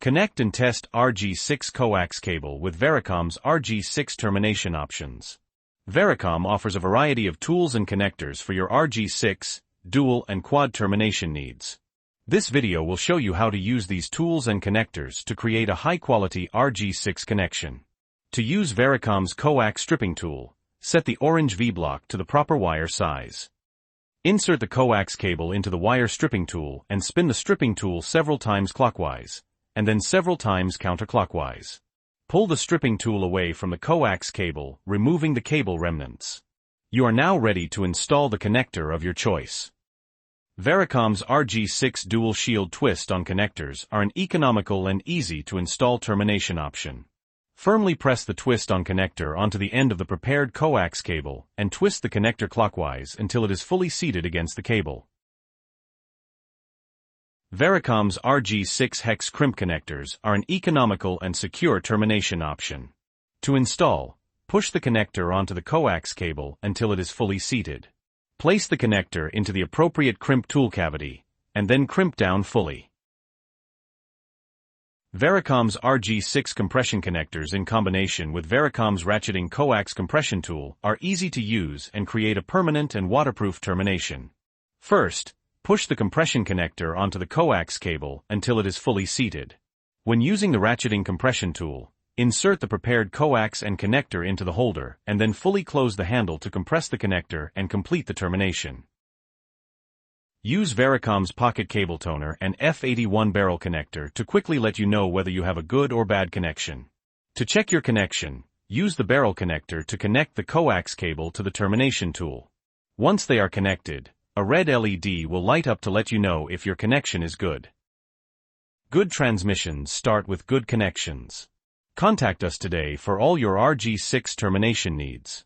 Connect and test RG6 Coax cable with Vericom's RG6 Termination Options. Vericom offers a variety of tools and connectors for your RG6, dual and quad termination needs. This video will show you how to use these tools and connectors to create a high-quality RG6 connection. To use Vericom's Coax stripping tool, set the orange V-block to the proper wire size. Insert the coax cable into the wire stripping tool and spin the stripping tool several times clockwise, and then several times counterclockwise. Pull the stripping tool away from the coax cable, removing the cable remnants. You are now ready to install the connector of your choice. Vericom's RG6 Dual Shield Twist-on connectors are an economical and easy-to-install termination option. Firmly press the twist-on connector onto the end of the prepared coax cable and twist the connector clockwise until it is fully seated against the cable. Vericom's RG6 hex crimp connectors are an economical and secure termination option. To install, push the connector onto the coax cable until it is fully seated. Place the connector into the appropriate crimp tool cavity, and then crimp down fully. Vericom's RG6 compression connectors in combination with Vericom's ratcheting coax compression tool are easy to use and create a permanent and waterproof termination. First, push the compression connector onto the coax cable until it is fully seated. When using the ratcheting compression tool, insert the prepared coax and connector into the holder and then fully close the handle to compress the connector and complete the termination. Use Vericom's pocket cable toner and F81 barrel connector to quickly let you know whether you have a good or bad connection. To check your connection, use the barrel connector to connect the coax cable to the termination tool. Once they are connected, a red LED will light up to let you know if your connection is good. Good transmissions start with good connections. Contact us today for all your RG6 termination needs.